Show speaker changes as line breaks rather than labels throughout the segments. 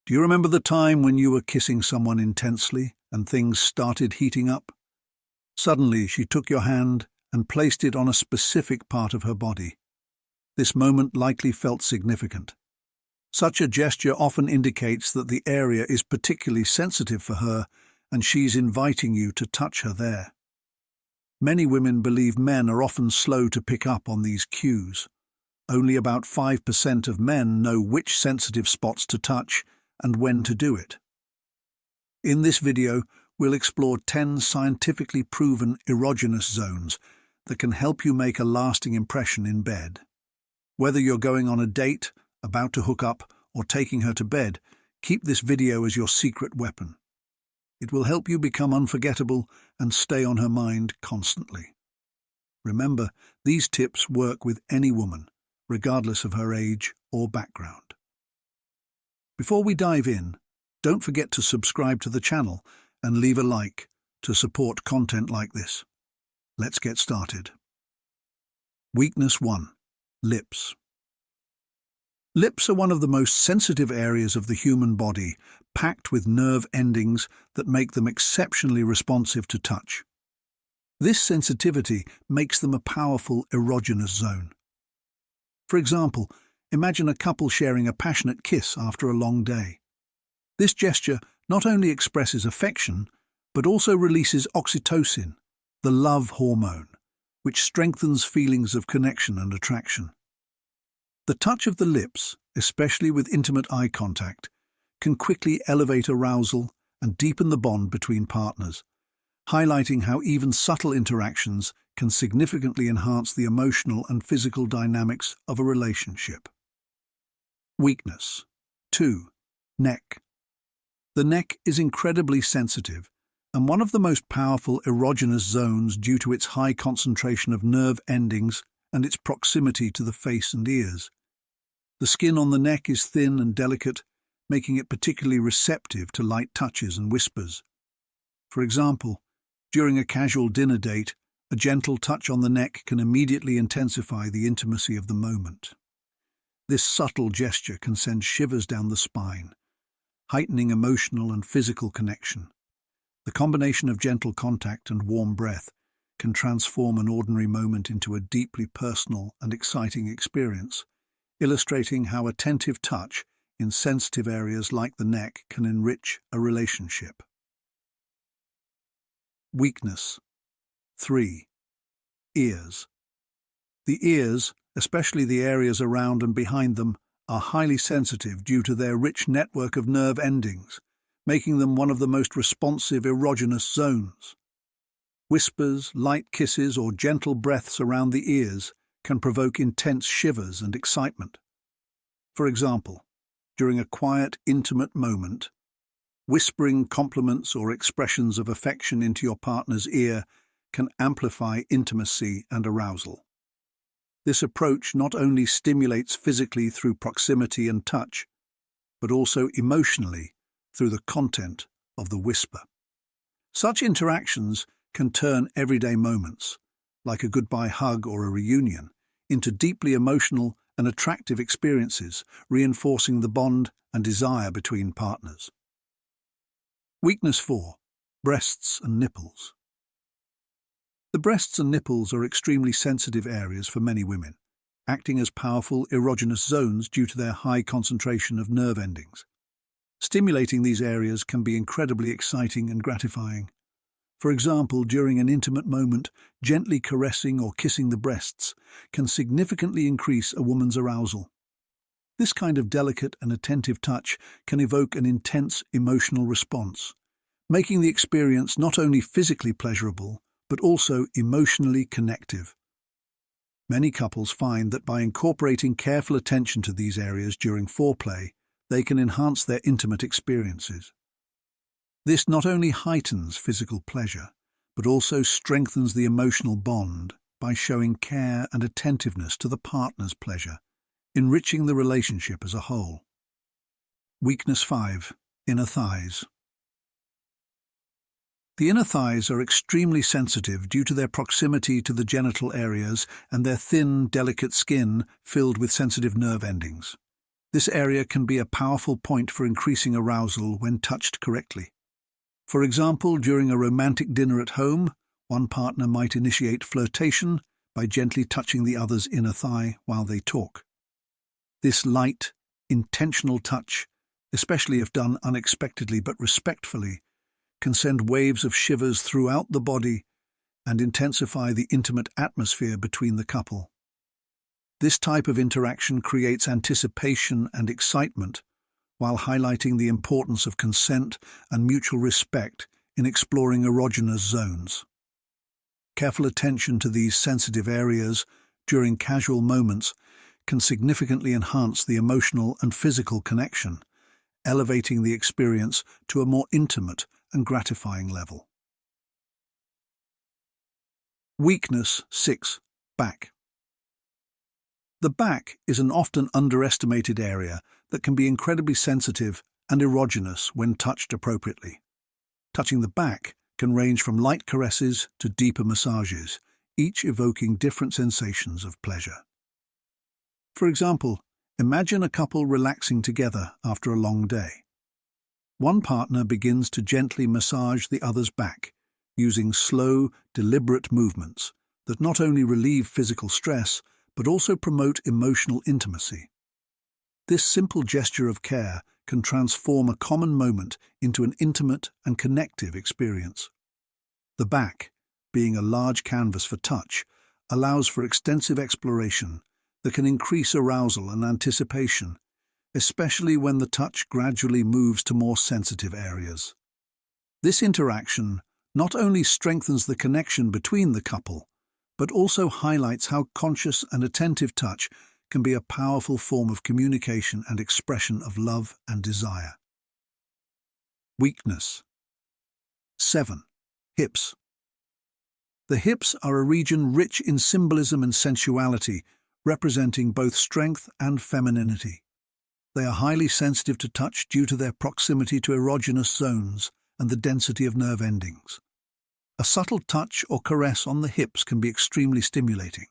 Do you remember the time when you were kissing someone intensely and things started heating up? Suddenly, she took your hand and placed it on a specific part of her body. This moment likely felt significant. Such a gesture often indicates that the area is particularly sensitive for her and she's inviting you to touch her there. Many women believe men are often slow to pick up on these cues. Only about 5% of men know which sensitive spots to touch and when to do it. In this video, we'll explore 10 scientifically proven erogenous zones that can help you make a lasting impression in bed. Whether you're going on a date, about to hook up, or taking her to bed, keep this video as your secret weapon. It will help you become unforgettable and stay on her mind constantly. Remember, these tips work with any woman, regardless of her age or background. Before we dive in, don't forget to subscribe to the channel and leave a like to support content like this. Let's get started. Weakness 1. Lips. Lips are one of the most sensitive areas of the human body, packed with nerve endings that make them exceptionally responsive to touch. This sensitivity makes them a powerful erogenous zone. For example, imagine a couple sharing a passionate kiss after a long day. This gesture not only expresses affection, but also releases oxytocin, the love hormone, which strengthens feelings of connection and attraction. The touch of the lips, especially with intimate eye contact, can quickly elevate arousal and deepen the bond between partners, highlighting how even subtle interactions can significantly enhance the emotional and physical dynamics of a relationship. Weakness 2. Neck. The neck is incredibly sensitive and one of the most powerful erogenous zones due to its high concentration of nerve endings and its proximity to the face and ears. The skin on the neck is thin and delicate, making it particularly receptive to light touches and whispers. For example, during a casual dinner date, a gentle touch on the neck can immediately intensify the intimacy of the moment. This subtle gesture can send shivers down the spine, heightening emotional and physical connection. The combination of gentle contact and warm breath can transform an ordinary moment into a deeply personal and exciting experience, illustrating how attentive touch in sensitive areas like the neck can enrich a relationship. Weakness 3. Ears. The ears, especially the areas around and behind them, are highly sensitive due to their rich network of nerve endings, making them one of the most responsive erogenous zones. Whispers, light kisses, or gentle breaths around the ears can provoke intense shivers and excitement. For example, during a quiet, intimate moment, whispering compliments or expressions of affection into your partner's ear can amplify intimacy and arousal. This approach not only stimulates physically through proximity and touch, but also emotionally through the content of the whisper. Such interactions can turn everyday moments, like a goodbye hug or a reunion, into deeply emotional and attractive experiences, reinforcing the bond and desire between partners. Weakness 4. Breasts and nipples. The breasts and nipples are extremely sensitive areas for many women, acting as powerful erogenous zones due to their high concentration of nerve endings. Stimulating these areas can be incredibly exciting and gratifying. For example, during an intimate moment, gently caressing or kissing the breasts can significantly increase a woman's arousal. This kind of delicate and attentive touch can evoke an intense emotional response, making the experience not only physically pleasurable, but also emotionally connective. Many couples find that by incorporating careful attention to these areas during foreplay, they can enhance their intimate experiences. This not only heightens physical pleasure, but also strengthens the emotional bond by showing care and attentiveness to the partner's pleasure, enriching the relationship as a whole. Weakness 5. Inner thighs. The inner thighs are extremely sensitive due to their proximity to the genital areas and their thin, delicate skin filled with sensitive nerve endings. This area can be a powerful point for increasing arousal when touched correctly. For example, during a romantic dinner at home, one partner might initiate flirtation by gently touching the other's inner thigh while they talk. This light, intentional touch, especially if done unexpectedly but respectfully, can send waves of shivers throughout the body and intensify the intimate atmosphere between the couple. This type of interaction creates anticipation and excitement, while highlighting the importance of consent and mutual respect in exploring erogenous zones. Careful attention to these sensitive areas during casual moments can significantly enhance the emotional and physical connection, elevating the experience to a more intimate and gratifying level. Weakness 6. Back. The back is an often underestimated area that can be incredibly sensitive and erogenous when touched appropriately. Touching the back can range from light caresses to deeper massages, each evoking different sensations of pleasure. For example, imagine a couple relaxing together after a long day. One partner begins to gently massage the other's back, using slow, deliberate movements that not only relieve physical stress, but also promote emotional intimacy. This simple gesture of care can transform a common moment into an intimate and connective experience. The back, being a large canvas for touch, allows for extensive exploration that can increase arousal and anticipation, especially when the touch gradually moves to more sensitive areas. This interaction not only strengthens the connection between the couple, but also highlights how conscious and attentive touch can be a powerful form of communication and expression of love and desire. Weakness 7. Hips. The hips are a region rich in symbolism and sensuality, representing both strength and femininity. They are highly sensitive to touch due to their proximity to erogenous zones and the density of nerve endings. A subtle touch or caress on the hips can be extremely stimulating.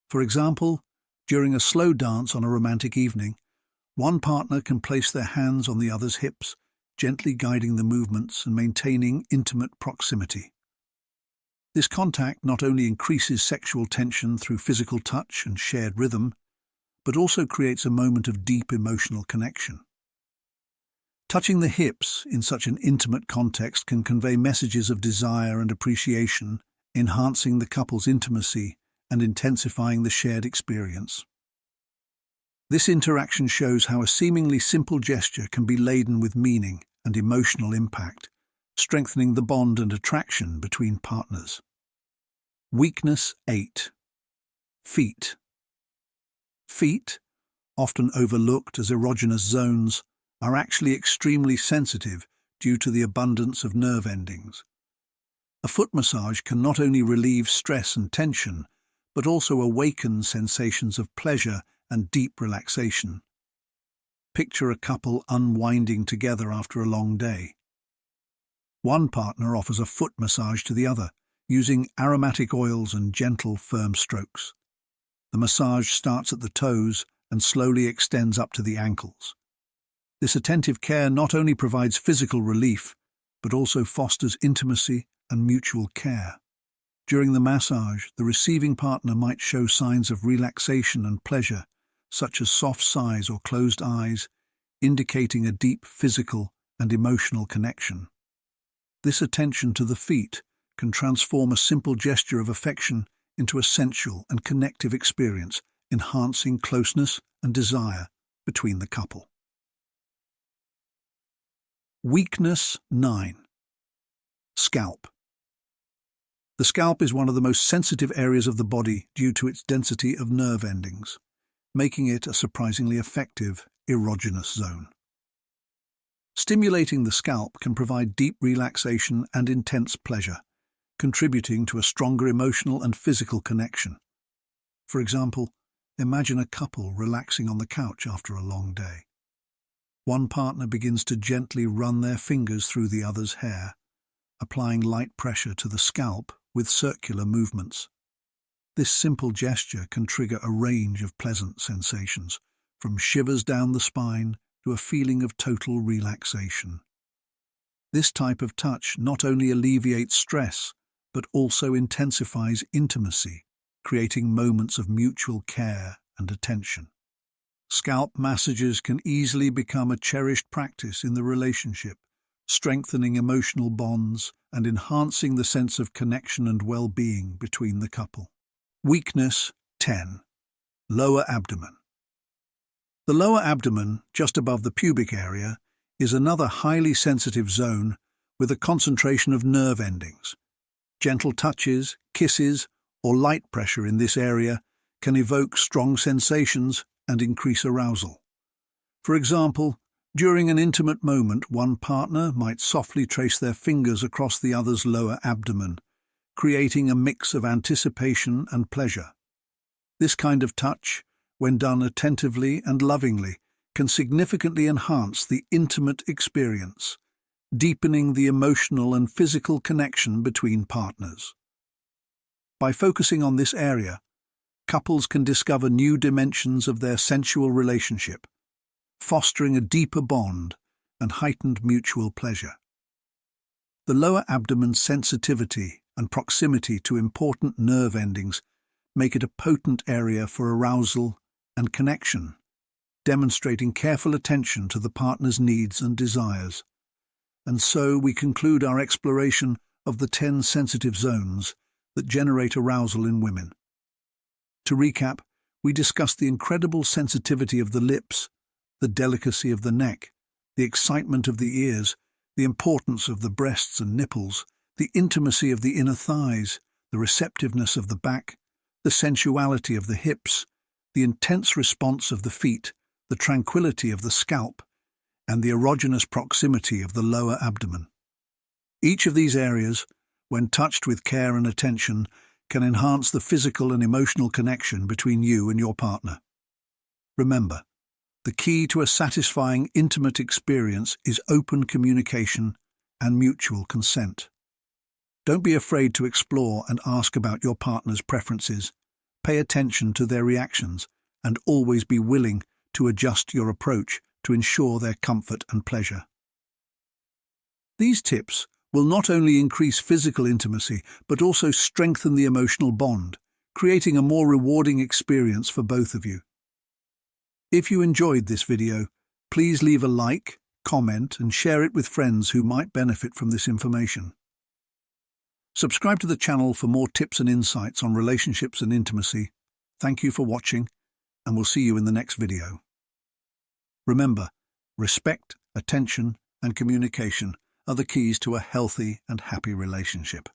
For example, during a slow dance on a romantic evening, one partner can place their hands on the other's hips, gently guiding the movements and maintaining intimate proximity. This contact not only increases sexual tension through physical touch and shared rhythm, but also creates a moment of deep emotional connection. Touching the hips in such an intimate context can convey messages of desire and appreciation, enhancing the couple's intimacy and intensifying the shared experience. This interaction shows how a seemingly simple gesture can be laden with meaning and emotional impact, strengthening the bond and attraction between partners. Weakness 8. Feet. Feet, often overlooked as erogenous zones, are actually extremely sensitive due to the abundance of nerve endings. A foot massage can not only relieve stress and tension, but also awaken sensations of pleasure and deep relaxation. Picture a couple unwinding together after a long day. One partner offers a foot massage to the other, using aromatic oils and gentle, firm strokes. The massage starts at the toes and slowly extends up to the ankles. This attentive care not only provides physical relief, but also fosters intimacy and mutual care. During the massage, the receiving partner might show signs of relaxation and pleasure, such as soft sighs or closed eyes, indicating a deep physical and emotional connection. This attention to the feet can transform a simple gesture of affection into a sensual and connective experience, enhancing closeness and desire between the couple. Weakness 9. Scalp. The scalp is one of the most sensitive areas of the body due to its density of nerve endings, making it a surprisingly effective erogenous zone. Stimulating the scalp can provide deep relaxation and intense pleasure, contributing to a stronger emotional and physical connection. For example, imagine a couple relaxing on the couch after a long day. One partner begins to gently run their fingers through the other's hair, applying light pressure to the scalp with circular movements. This simple gesture can trigger a range of pleasant sensations, from shivers down the spine to a feeling of total relaxation. This type of touch not only alleviates stress, but also intensifies intimacy, creating moments of mutual care and attention. Scalp massages can easily become a cherished practice in the relationship, strengthening emotional bonds and enhancing the sense of connection and well-being between the couple. Weakness 10. Lower abdomen. The lower abdomen, just above the pubic area, is another highly sensitive zone with a concentration of nerve endings. Gentle touches, kisses, or light pressure in this area can evoke strong sensations and increase arousal. For example, during an intimate moment, one partner might softly trace their fingers across the other's lower abdomen, creating a mix of anticipation and pleasure. This kind of touch, when done attentively and lovingly, can significantly enhance the intimate experience, deepening the emotional and physical connection between partners. By focusing on this area, couples can discover new dimensions of their sensual relationship, fostering a deeper bond and heightened mutual pleasure. The lower abdomen's sensitivity and proximity to important nerve endings make it a potent area for arousal and connection, demonstrating careful attention to the partner's needs and desires. And so we conclude our exploration of the 10 sensitive zones that generate arousal in women. To recap, we discussed the incredible sensitivity of the lips, the delicacy of the neck, the excitement of the ears, the importance of the breasts and nipples, the intimacy of the inner thighs, the receptiveness of the back, the sensuality of the hips, the intense response of the feet, the tranquility of the scalp, and the erogenous proximity of the lower abdomen. Each of these areas, when touched with care and attention, can enhance the physical and emotional connection between you and your partner. Remember, the key to a satisfying, intimate experience is open communication and mutual consent. Don't be afraid to explore and ask about your partner's preferences. Pay attention to their reactions and always be willing to adjust your approach to ensure their comfort and pleasure. These tips will not only increase physical intimacy but also strengthen the emotional bond, creating a more rewarding experience for both of you. If you enjoyed this video, please leave a like, comment, and share it with friends who might benefit from this information. Subscribe to the channel for more tips and insights on relationships and intimacy. Thank you for watching, and we'll see you in the next video. Remember, respect, attention, and communication are the keys to a healthy and happy relationship.